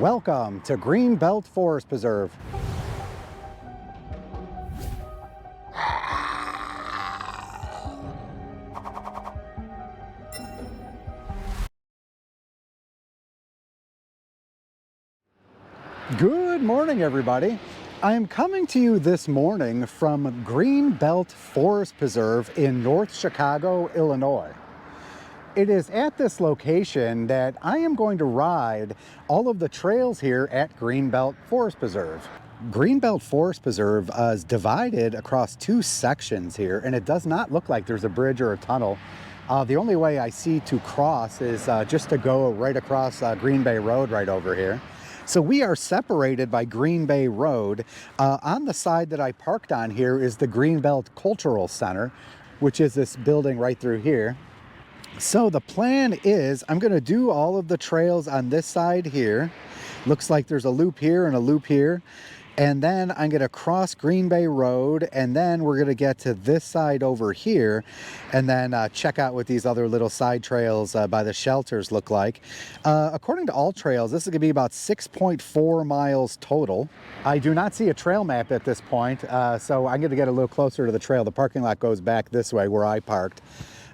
Welcome to Greenbelt Forest Preserve. Good morning, everybody. I am coming to you this morning from Greenbelt Forest Preserve in North Chicago, Illinois. It is at this location that I am going to ride all of the trails here at Greenbelt Forest Preserve. Greenbelt Forest Preserve is divided across two sections here, and it does not look like there's a bridge or a tunnel. The only way I see to cross is just to go right across Green Bay Road right over here. So we are separated by Green Bay Road. On the side that I parked on here is the Greenbelt Cultural Center, which is this building right through here. So the plan is I'm going to do all of the trails on this side here. Looks like there's a loop here and a loop here. And then I'm going to cross Green Bay Road, and then we're going to get to this side over here and then check out what these other little side trails by the shelters look like. According to AllTrails, this is going to be about 6.4 miles total. I do not see a trail map at this point, so I'm going to get a little closer to the trail. The parking lot goes back this way where I parked.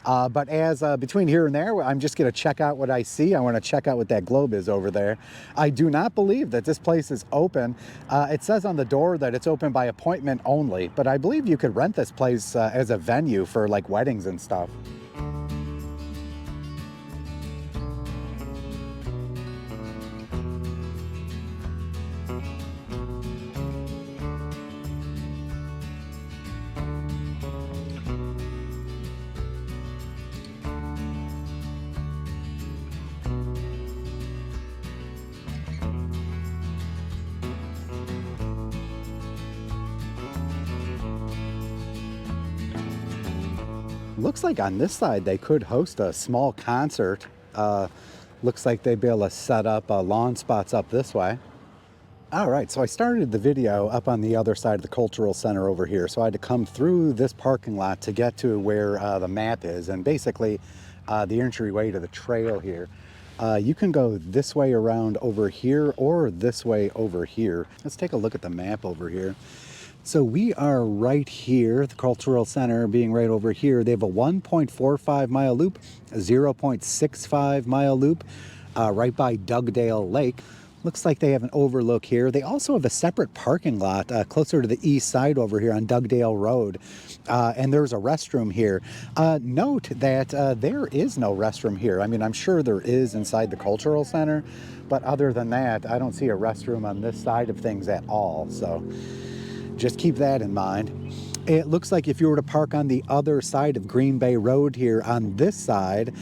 But as between here and there, I'm just going to check out what I see. I want to check out what that globe is over there. I do not believe that this place is open. It says on the door that it's open by appointment only, but I believe you could rent this place as a venue for like weddings and stuff. Looks like on this side they could host a small concert. Looks like they'd be able to set up lawn spots up this way. All right, so I started the video up on the other side of the cultural center over here. So I had to come through this parking lot to get to where the map is, and basically the entryway to the trail here. You can go this way around over here or this way over here. Let's take a look at the map over here. So we are right here, the cultural center being right over here. They have a 1.45 mile loop, a 0.65 mile loop right by Dugdale Lake. Looks like they have an overlook here. They also have a separate parking lot closer to the east side over here on Dugdale Road. And there's a restroom here. Note that there is no restroom here. I mean, I'm sure there is inside the cultural center, but other than that, I don't see a restroom on this side of things at all. So just keep that in mind. It looks like if you were to park on the other side of Green Bay Road here on this side,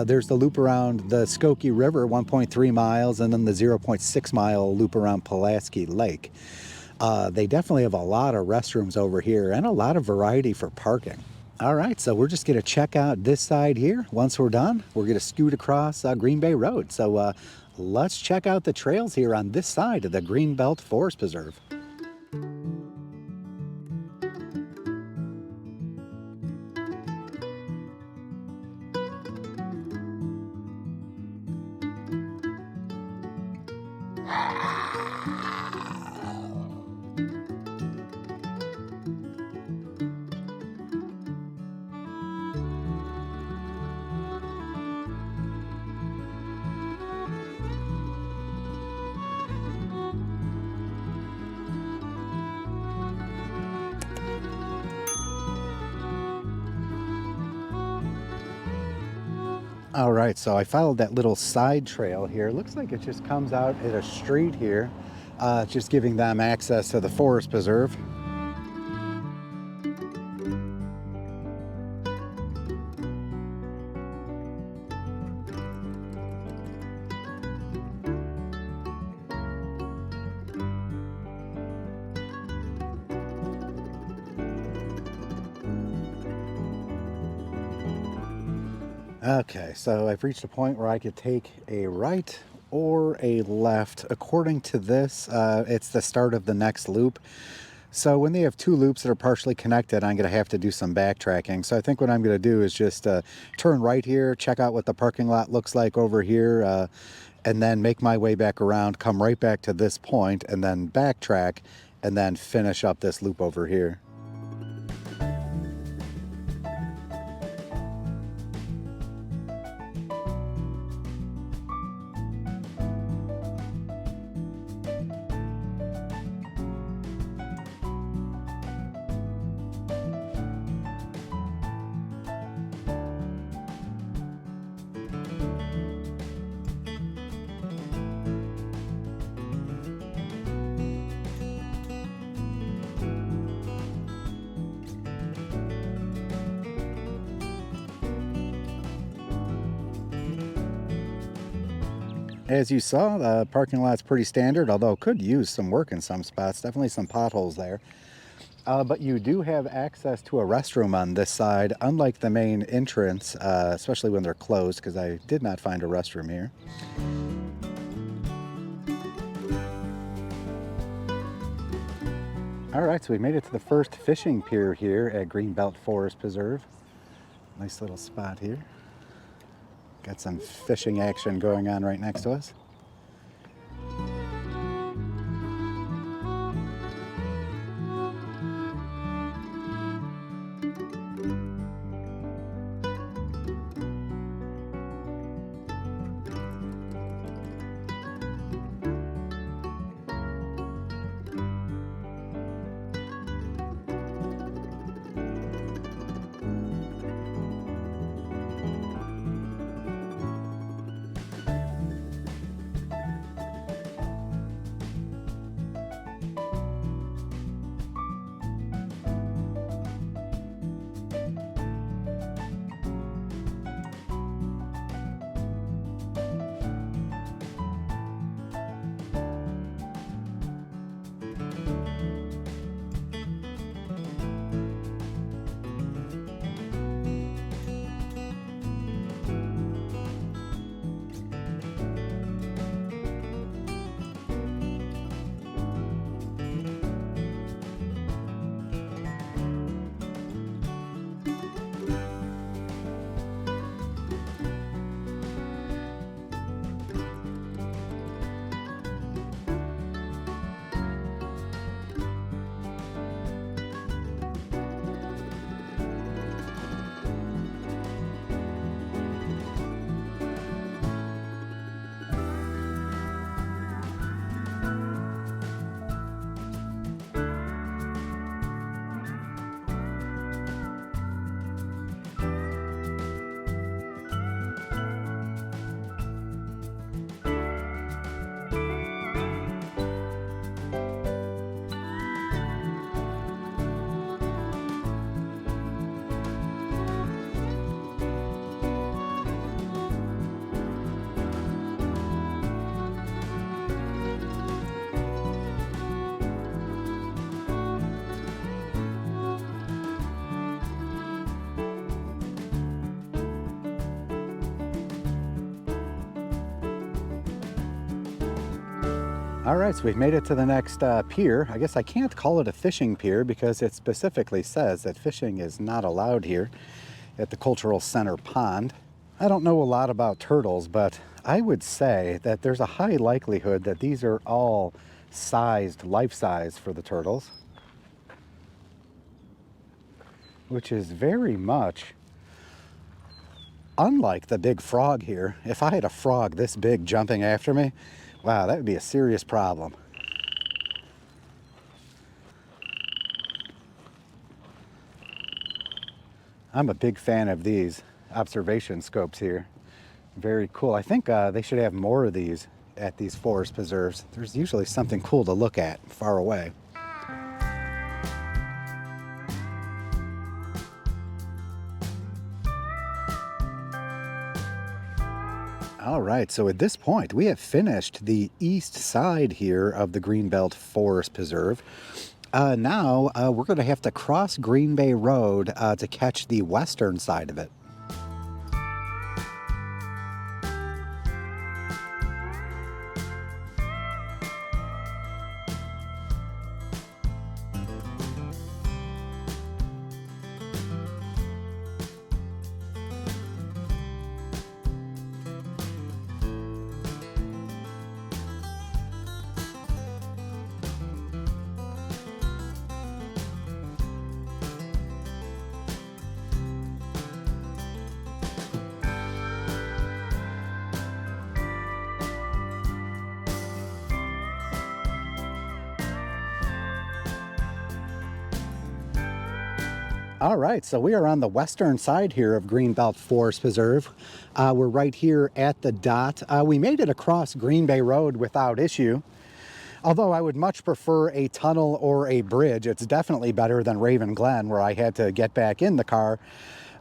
there's the loop around the Skokie River, 1.3 miles, and then the 0.6 mile loop around Pulaski Lake. They definitely have a lot of restrooms over here and a lot of variety for parking. All right, so we're just going to check out this side here. Once we're done, we're going to scoot across Green Bay Road. So let's check out the trails here on this side of the Greenbelt Forest Preserve. All right, so I followed that little side trail here. Looks like it just comes out at a street here, just giving them access to the forest preserve. Okay, so I've reached a point where I could take a right or a left. According to this, it's the start of the next loop. So when they have two loops that are partially connected, I'm going to have to do some backtracking. So I think what I'm going to do is just turn right here, check out what the parking lot looks like over here, and then make my way back around, come right back to this point, and then backtrack, and then finish up this loop over here. As you saw, the parking lot's pretty standard, although could use some work in some spots. Definitely some potholes there. But you do have access to a restroom on this side, unlike the main entrance, especially when they're closed, because I did not find a restroom here. All right, so we made it to the first fishing pier here at Greenbelt Forest Preserve. Nice little spot here. Got some fishing action going on right next to us. All right, so we've made it to the next pier. I guess I can't call it a fishing pier because it specifically says that fishing is not allowed here at the Cultural Center Pond. I don't know a lot about turtles, but I would say that there's a high likelihood that these are all sized, life size for the turtles, which is very much unlike the big frog here. If I had a frog this big jumping after me, wow, that would be a serious problem. I'm a big fan of these observation scopes here. Very cool. I think they should have more of these at these forest preserves. There's usually something cool to look at far away. All right, so at this point, we have finished the east side here of the Greenbelt Forest Preserve. Now we're going to have to cross Green Bay Road to catch the western side of it. All right, so we are on the western side here of Greenbelt Forest Preserve. We're right here at the dot. We made it across Green Bay Road without issue. Although I would much prefer a tunnel or a bridge. It's definitely better than Raven Glen, where I had to get back in the car,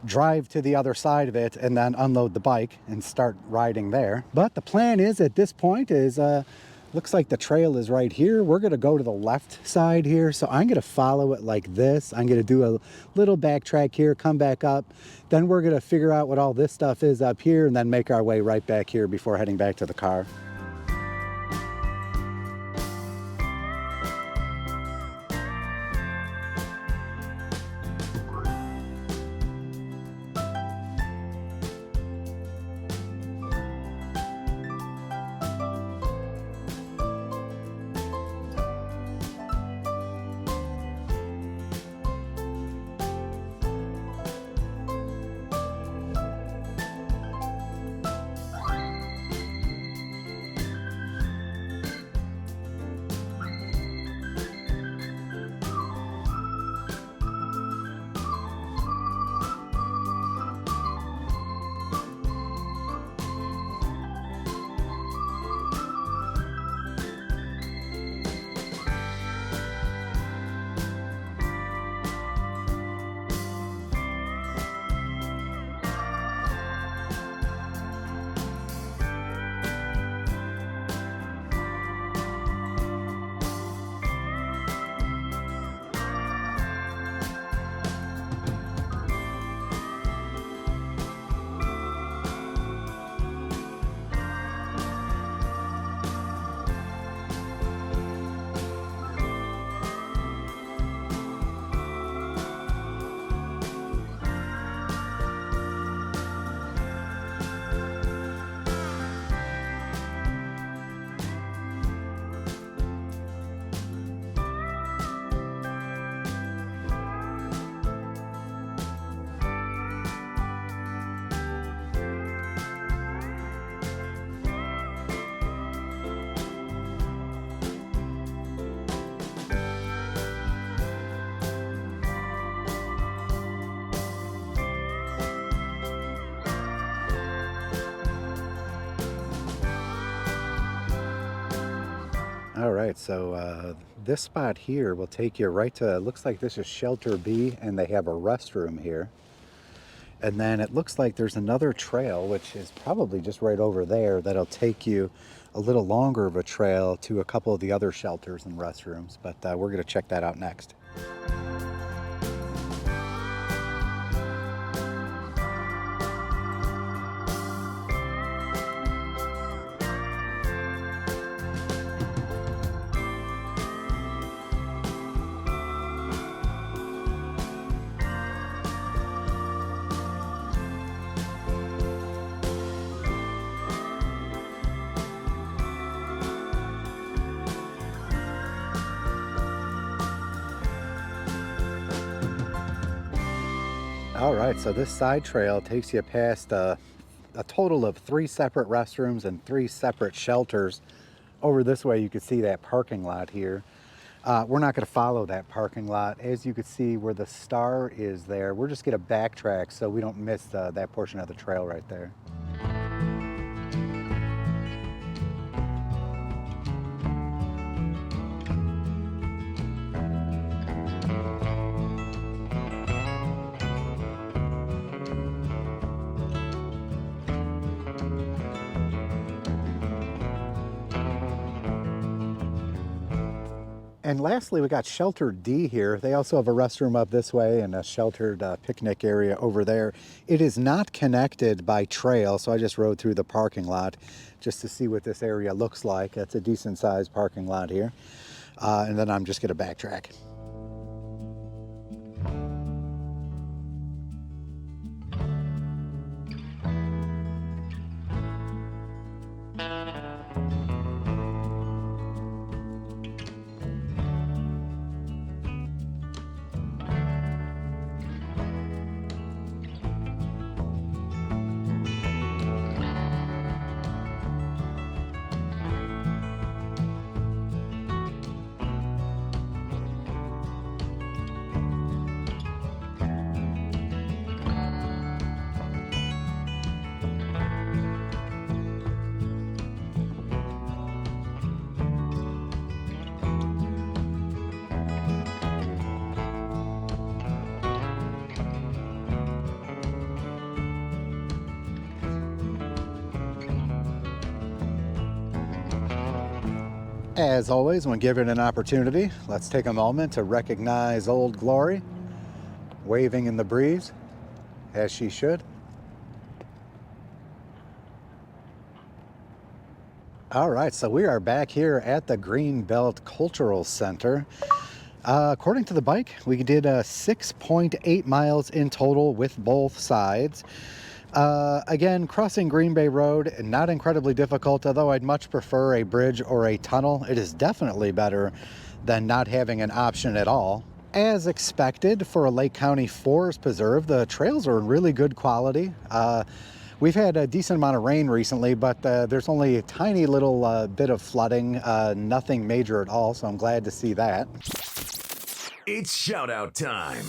drive to the other side of it, and then unload the bike and start riding there. But the plan is at this point is, looks like the trail is right here. We're gonna go to the left side here. So I'm gonna follow it like this. I'm gonna do a little backtrack here, come back up. Then we're gonna figure out what all this stuff is up here and then make our way right back here before heading back to the car. All right, so this spot here will take you right to, looks like this is Shelter B, and they have a restroom here. And then it looks like there's another trail, which is probably just right over there, that'll take you a little longer of a trail to a couple of the other shelters and restrooms. But we're going to check that out next. All right, so this side trail takes you past a total of 3 separate restrooms and 3 separate shelters. Over this way, you can see that parking lot here. We're not going to follow that parking lot. As you can see where the star is there, we're just going to backtrack so we don't miss that portion of the trail right there. And lastly, we got Shelter D here. They also have a restroom up this way and a sheltered picnic area over there. It is not connected by trail, so I just rode through the parking lot just to see what this area looks like. It's a decent sized parking lot here. And then I'm just gonna backtrack. As always, when given an opportunity, let's take a moment to recognize Old Glory, waving in the breeze, as she should. All right, so we are back here at the Greenbelt Cultural Center. According to the bike, we did 6.8 miles in total with both sides. Again, crossing Green Bay Road, not incredibly difficult, although I'd much prefer a bridge or a tunnel. It is definitely better than not having an option at all. As expected, for a Lake County forest preserve, the trails are in really good quality. We've had a decent amount of rain recently, but there's only a tiny little bit of flooding, nothing major at all, so I'm glad to see that. It's shout out time.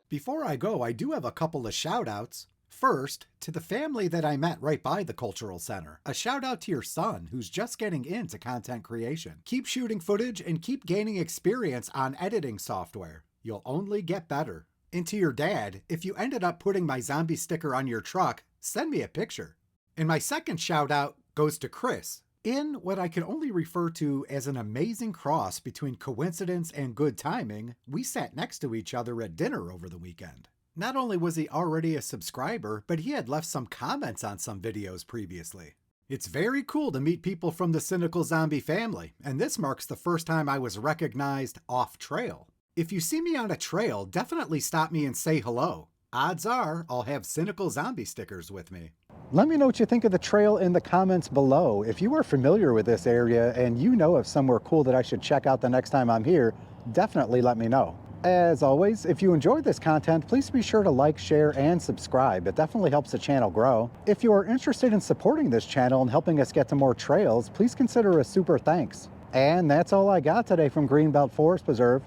Before I go, I do have a couple of shout outs. First, to the family that I met right by the Cultural Center. A shout out to your son, who's just getting into content creation. Keep shooting footage and keep gaining experience on editing software. You'll only get better. And to your dad, if you ended up putting my zombie sticker on your truck, send me a picture. And my second shout out goes to Chris. In what I can only refer to as an amazing cross between coincidence and good timing, we sat next to each other at dinner over the weekend. Not only was he already a subscriber, but he had left some comments on some videos previously. It's very cool to meet people from the Cynical Zombie family, and this marks the first time I was recognized off-trail. If you see me on a trail, definitely stop me and say hello. Odds are I'll have Cynical Zombie stickers with me. Let me know what you think of the trail in the comments below. If you are familiar with this area and you know of somewhere cool that I should check out the next time I'm here, definitely let me know. As always, if you enjoyed this content, please be sure to like, share, and subscribe. It definitely helps the channel grow. If you are interested in supporting this channel and helping us get to more trails, please consider a super thanks. And that's all I got today from Greenbelt Forest Preserve.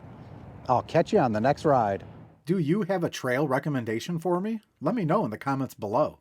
I'll catch you on the next ride. Do you have a trail recommendation for me? Let me know in the comments below.